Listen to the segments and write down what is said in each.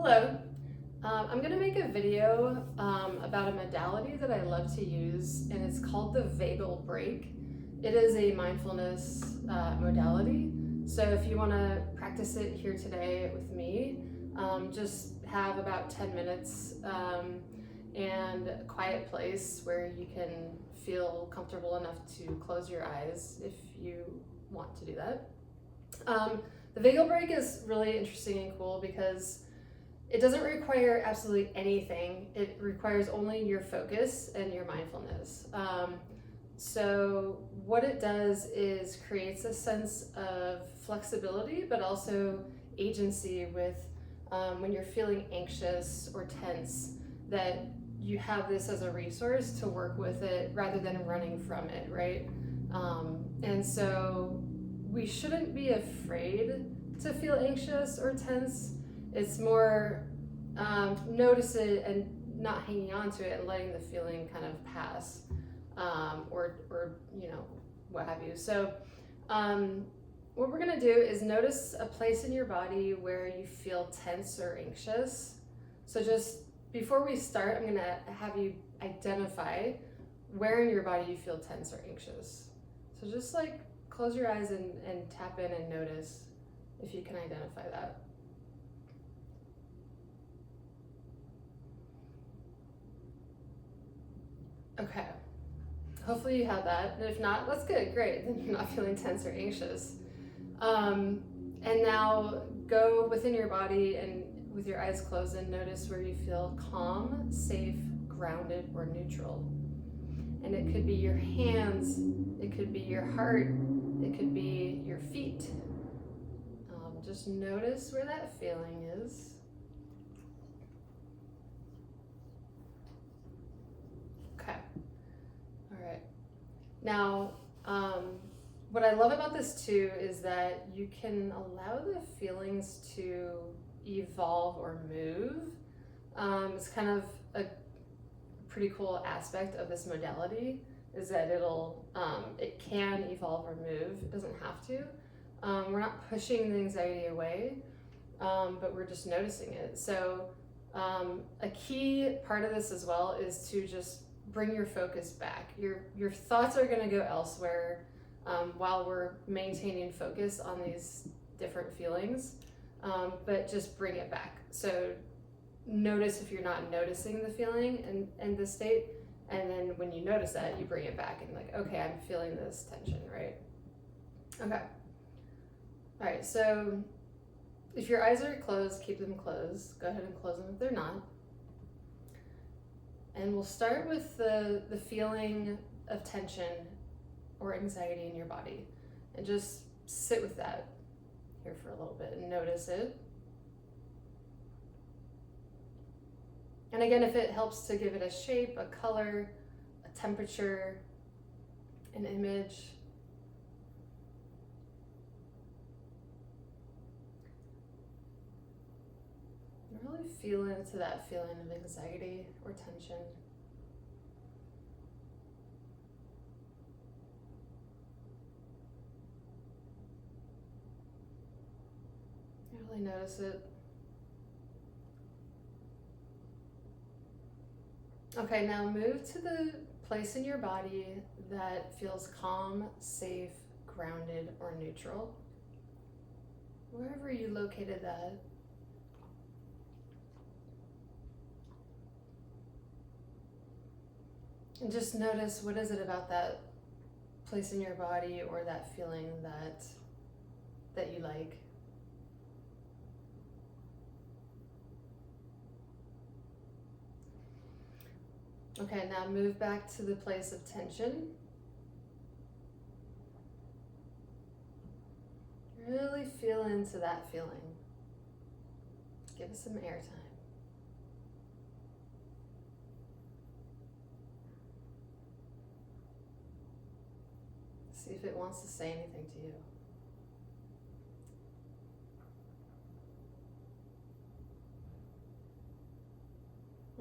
Hello. I'm going to make a video about a modality that I love to use, and it's called the Vagal break. It is a mindfulness modality. So if you want to practice it here today with me, just have about 10 minutes and a quiet place where you can feel comfortable enough to close your eyes if you want to do that. The Vagal break is really interesting and cool because it doesn't require absolutely anything. It requires only your focus and your mindfulness. So what it does is creates a sense of flexibility, but also agency with when you're feeling anxious or tense, that you have this as a resource to work with it rather than running from it, right? And so we shouldn't be afraid to feel anxious or tense. It's more notice it and not hanging on to it and letting the feeling kind of pass, or what have you. So what we're gonna do is notice a place in your body where you feel tense or anxious. So just before we start, I'm gonna have you identify where in your body you feel tense or anxious. So just like close your eyes and tap in and notice if you can identify that. Okay, hopefully you have that. And if not, that's good, great. Then you're not feeling tense or anxious. And now go within your body and with your eyes closed and notice where you feel calm, safe, grounded, or neutral. And it could be your hands, it could be your heart, it could be your feet. Just notice where that feeling is. Okay. All right. Now, what I love about this too is that you can allow the feelings to evolve or move. It's kind of a pretty cool aspect of this modality is that it can evolve or move. It doesn't have to. We're not pushing the anxiety away, but we're just noticing it. So a key part of this as well is to just bring your focus back. Your thoughts are going to go elsewhere while we're maintaining focus on these different feelings, but just bring it back. So notice if you're not noticing the feeling and the state, and then when you notice that, you bring it back and like, okay, I'm feeling this tension, right? Okay. All right, so if your eyes are closed, keep them closed. Go ahead and close them if they're not. And we'll start with the feeling of tension or anxiety in your body. And just sit with that here for a little bit and notice it. And again, if it helps to give it a shape, a color, a temperature, an image. Really feel into that feeling of anxiety or tension. Really notice it. Okay, now move to the place in your body that feels calm, safe, grounded, or neutral. Wherever you located that. And just notice, what is it about that place in your body or that feeling that you like? Okay, now move back to the place of tension. Really feel into that feeling. Give it some airtime. See if it wants to say anything to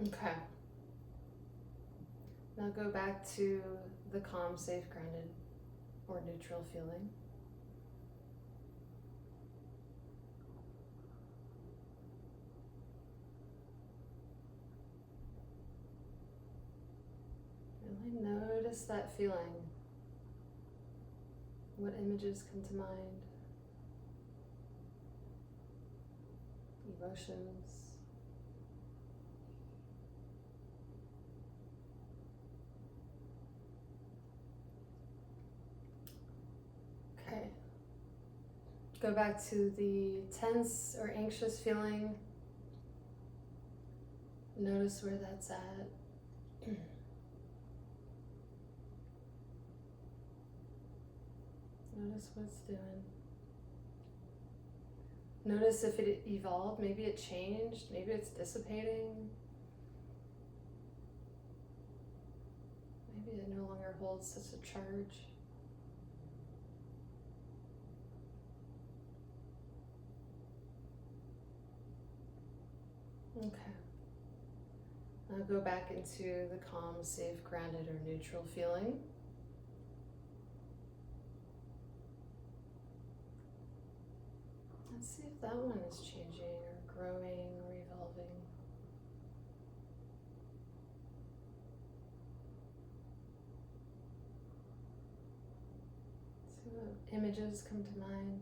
you. Okay. Now go back to the calm, safe, grounded, or neutral feeling. Notice that feeling. What images come to mind? Emotions. Okay. Go back to the tense or anxious feeling. Notice where that's at. Notice what it's doing. Notice if it evolved, maybe it changed, maybe it's dissipating. Maybe it no longer holds such a charge. Okay. Now go back into the calm, safe, grounded, or neutral feeling. Let's see if that one is changing or growing or evolving. See what images come to mind.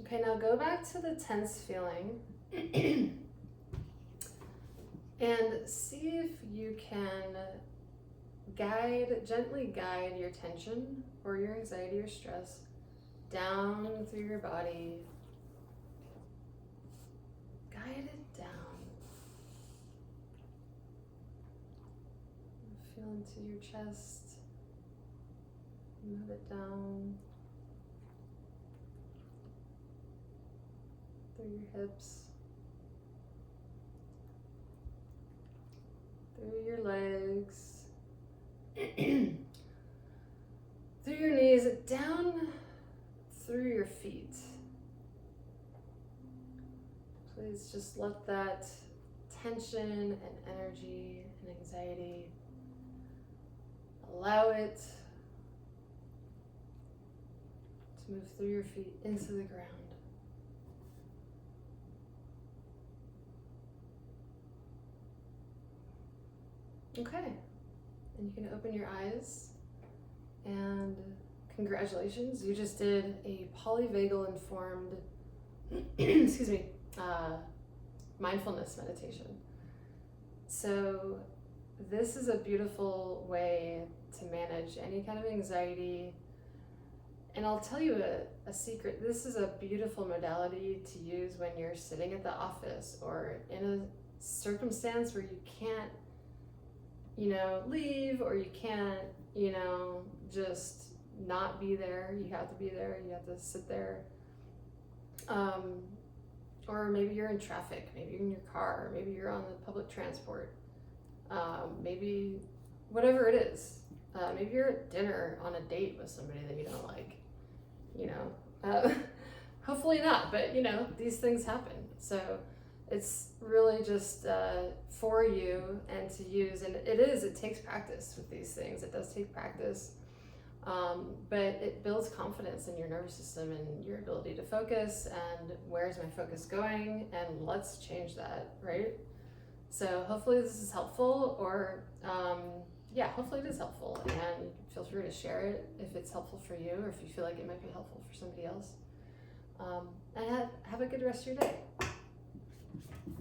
Okay, now go back to the tense feeling and see if you can gently guide your tension or your anxiety or stress down through your body. Guide it down. Feel into your chest. Move it down. Through your hips. Through your legs. Through your knees, down through your feet. Please just let that tension and energy and anxiety, allow it to move through your feet into the ground. Okay, and you can open your eyes, and congratulations, you just did a polyvagal-informed, excuse me, mindfulness meditation. So this is a beautiful way to manage any kind of anxiety. And I'll tell you a secret, this is a beautiful modality to use when you're sitting at the office or in a circumstance where you can't leave, or you can't, just not be there. You have to be there, you have to sit there. Or maybe you're in traffic, maybe you're in your car, maybe you're on the public transport, maybe whatever it is. Maybe you're at dinner on a date with somebody that you don't like, hopefully not, but these things happen. So it's really just for you and to use, and it takes practice with these things. It does take practice, but it builds confidence in your nervous system and your ability to focus, and where's my focus going, and let's change that, right? So hopefully this is helpful, or hopefully it is helpful, and feel free to share it if it's helpful for you, or if you feel like it might be helpful for somebody else. And have a good rest of your day.